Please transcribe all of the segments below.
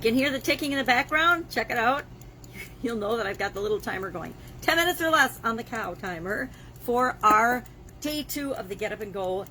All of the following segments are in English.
can hear the ticking in the background, check it out. You'll know that I've got the little timer going. 10 minutes or less on the cow timer for our day 2 of the Get Up and Go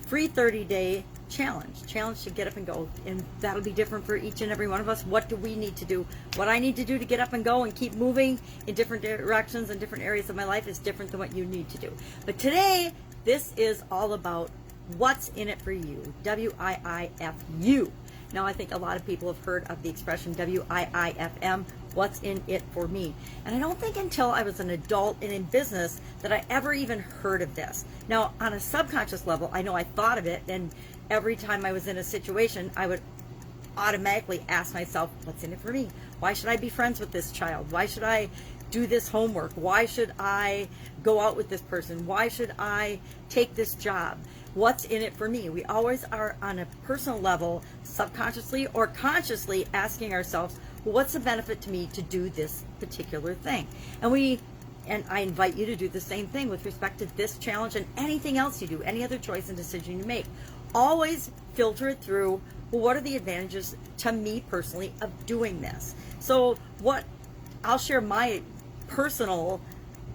free 30-day challenge to get up and go. And that'll be different for each and every one of us. What do we need to do? What I need to do to get up and go and keep moving in different directions and different areas of my life is different than what you need to do. But today, this is all about what's in it for you. WIIFU. Now, I think a lot of people have heard of the expression WIIFM, what's in it for me. And I don't think until I was an adult and in business that I ever even heard of this. Now, on a subconscious level, I know I thought of it, and every time I was in a situation, I would automatically ask myself, what's in it for me? Why should I be friends with this child? Why should I do this homework? Why should I go out with this person? Why should I take this job? What's in it for me? We always are on a personal level, subconsciously or consciously asking ourselves, well, what's the benefit to me to do this particular thing? And I invite you to do the same thing with respect to this challenge and anything else you do, any other choice and decision you make. Always filter it through, well, what are the advantages to me personally of doing this? So I'll share my personal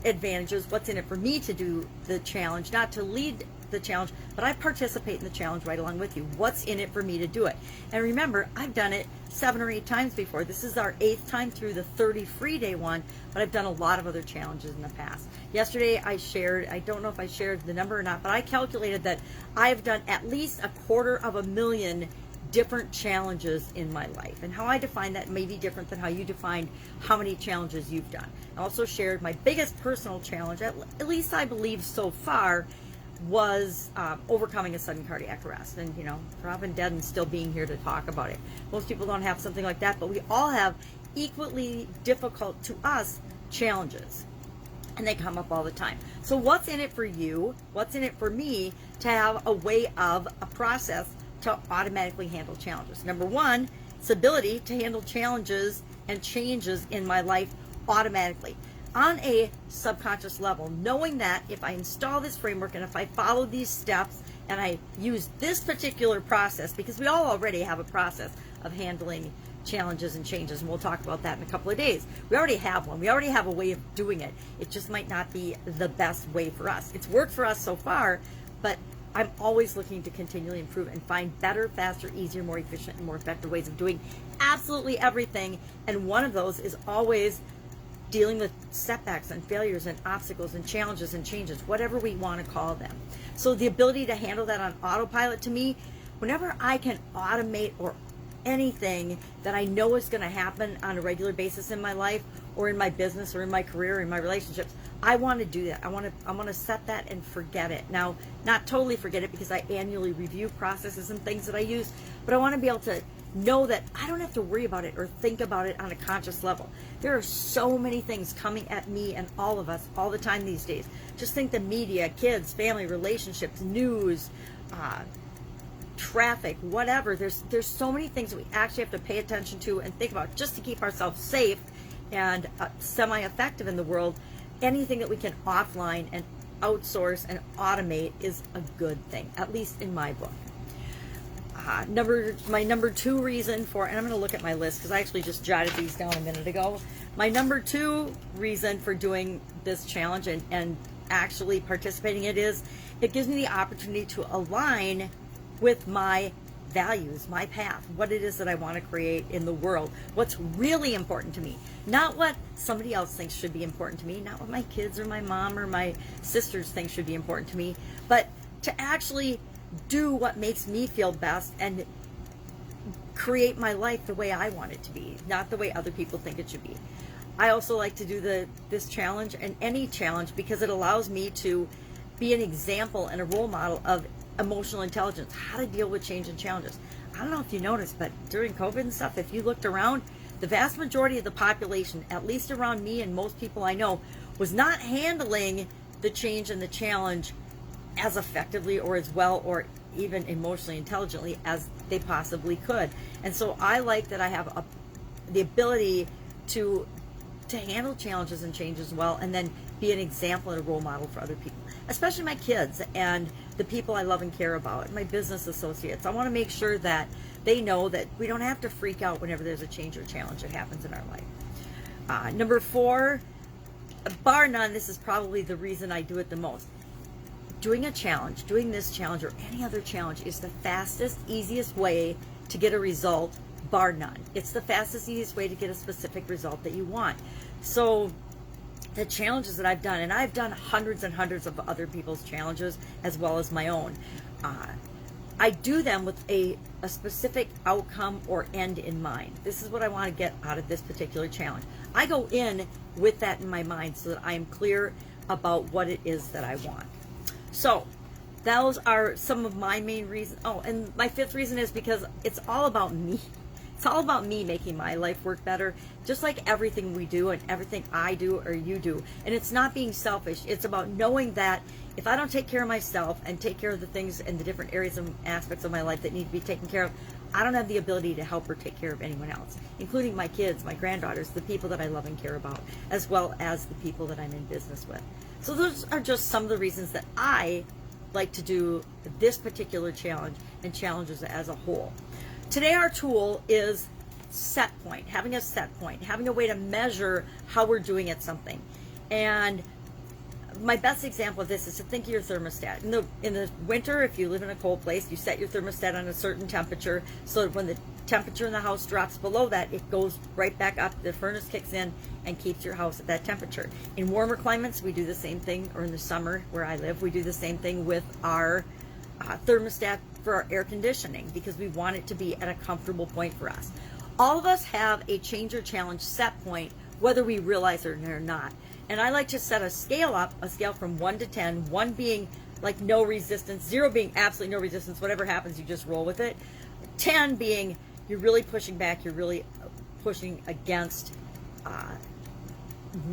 advantages, what's in it for me to do the challenge, not to lead the challenge, but I participate in the challenge right along with you. What's in it for me to do it? And remember, I've done it 7 or 8 times before. This is our 8th time through the 30 free day one, but I've done a lot of other challenges in the past. Yesterday I shared, I don't know if I shared the number or not, but I calculated that I've done at least 250,000 different challenges in my life. And how I define that may be different than how you define how many challenges you've done. I also shared my biggest personal challenge, at least I believe so far, was overcoming a sudden cardiac arrest. And, dropping dead and still being here to talk about it. Most people don't have something like that, but we all have equally difficult to us challenges. And they come up all the time. So what's in it for you? What's in it for me to have a way of a process to automatically handle challenges? Number one, it's ability to handle challenges and changes in my life automatically on a subconscious level, knowing that if I install this framework and if I follow these steps and I use this particular process, because we all already have a process of handling challenges and changes, and we'll talk about that in a couple of days. We already have one. We already have a way of doing it. It just might not be the best way for us. It's worked for us so far, but I'm always looking to continually improve and find better, faster, easier, more efficient, and more effective ways of doing absolutely everything. And one of those is always dealing with setbacks and failures and obstacles and challenges and changes, whatever we want to call them. So the ability to handle that on autopilot, to me, whenever I can automate or anything that I know is going to happen on a regular basis in my life or in my business or in my career or in my relationships, I want to do that. I want to set that and forget it. Now, not totally forget it, because I annually review processes and things that I use, but I want to be able to know that I don't have to worry about it or think about it on a conscious level. There are so many things coming at me and all of us all the time these days. Just think the media, kids, family, relationships, news, traffic, whatever. There's so many things that we actually have to pay attention to and think about just to keep ourselves safe and semi-effective in the world. Anything that we can offline and outsource and automate is a good thing, at least in my book. My number 2 reason for, and I'm going to look at my list because I actually just jotted these down a minute ago. My number 2 reason for doing this challenge and actually participating in it is it gives me the opportunity to align with my values, my path, what it is that I want to create in the world, what's really important to me, not what somebody else thinks should be important to me, not what my kids or my mom or my sisters think should be important to me, but to actually do what makes me feel best and create my life the way I want it to be, not the way other people think it should be. I also like to do this challenge and any challenge because it allows me to be an example and a role model of emotional intelligence, how to deal with change and challenges. I don't know if you noticed, but during COVID and stuff, if you looked around, the vast majority of the population, at least around me and most people I know, was not handling the change and the challenge as effectively or as well or even emotionally intelligently as they possibly could. And so I like that I have the ability to handle challenges and changes well, and then be an example and a role model for other people, especially my kids and the people I love and care about, my business associates. I want to make sure that they know that we don't have to freak out whenever there's a change or challenge that happens in our life. Number 4, bar none, this is probably the reason I do it the most. Doing a challenge, doing this challenge or any other challenge is the fastest, easiest way to get a result, bar none. It's the fastest, easiest way to get a specific result that you want. So the challenges that I've done, and I've done hundreds and hundreds of other people's challenges as well as my own, I do them with a specific outcome or end in mind. This is what I want to get out of this particular challenge. I go in with that in my mind so that I am clear about what it is that I want. So those are some of my main reasons. Oh, and my 5th reason is because it's all about me. It's all about me making my life work better, just like everything we do and everything I do or you do. And it's not being selfish. It's about knowing that if I don't take care of myself and take care of the things and the different areas and aspects of my life that need to be taken care of, I don't have the ability to help or take care of anyone else, including my kids, my granddaughters, the people that I love and care about, as well as the people that I'm in business with. So those are just some of the reasons that I like to do this particular challenge and challenges as a whole. Today our tool is set point, having a set point, having a way to measure how we're doing at something. And my best example of this is to think of your thermostat. In the winter, if you live in a cold place, you set your thermostat on a certain temperature so that when the temperature in the house drops below that, it goes right back up. The furnace kicks in and keeps your house at that temperature. In warmer climates, we do the same thing, or in the summer where I live, we do the same thing with our thermostat for our air conditioning because we want it to be at a comfortable point for us. All of us have a change or challenge set point, whether we realize it or not. And I like to set a scale up, a scale from 1 to 10, 1 being like no resistance, 0 being absolutely no resistance, whatever happens, you just roll with it. 10 being you're really pushing back, you're really pushing against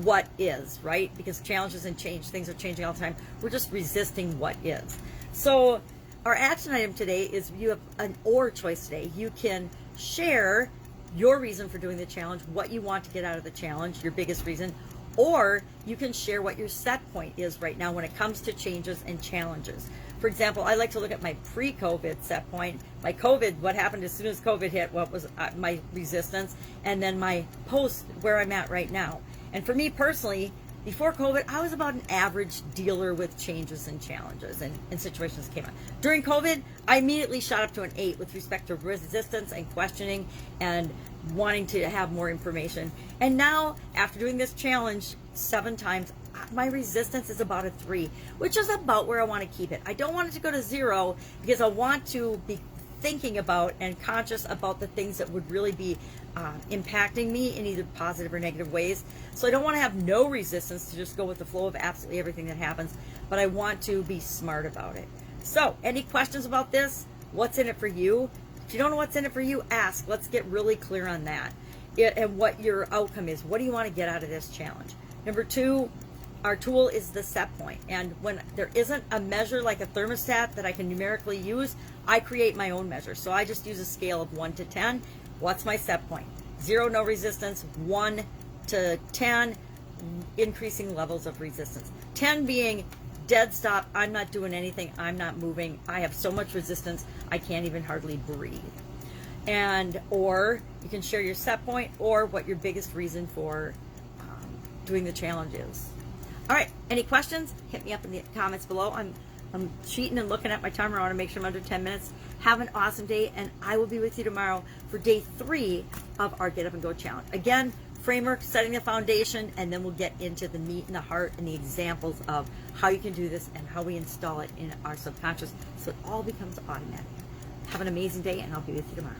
what is, right? Because challenges and change, things are changing all the time. We're just resisting what is. So our action item today is you have an or choice today. You can share your reason for doing the challenge, what you want to get out of the challenge, your biggest reason, or you can share what your set point is right now when it comes to changes and challenges. For example, I like to look at my pre-COVID set point, my COVID, what happened as soon as COVID hit, what was my resistance, and then my post, where I'm at right now. And for me personally, before COVID, I was about an average dealer with changes and challenges and situations that came up. During COVID, I immediately shot up to an 8 with respect to resistance and questioning and wanting to have more information. And now, after doing this challenge 7 times, my resistance is about a 3, which is about where I want to keep it. I don't want it to go to 0 because I want to be thinking about and conscious about the things that would really be impacting me in either positive or negative ways. So I don't want to have no resistance to just go with the flow of absolutely everything that happens, but I want to be smart about it. So any questions about this? What's in it for you? If you don't know what's in it for you, ask. Let's get really clear on that and what your outcome is. What do you want to get out of this challenge? Number 2, our tool is the set point. And when there isn't a measure like a thermostat that I can numerically use, I create my own measure. So I just use a scale of 1 to 10. What's my set point? 0, no resistance. 1 to 10, increasing levels of resistance. 10 being dead stop. I'm not doing anything. I'm not moving. I have so much resistance, I can't even hardly breathe. And or you can share your set point or what your biggest reason for doing the challenge is. All right, any questions? Hit me up in the comments below. I'm cheating and looking at my timer. I want to make sure I'm under 10 minutes. Have an awesome day, and I will be with you tomorrow for day 3 of our Get Up and Go challenge. Again, framework, setting the foundation, and then we'll get into the meat and the heart and the examples of how you can do this and how we install it in our subconscious so it all becomes automatic. Have an amazing day, and I'll be with you tomorrow.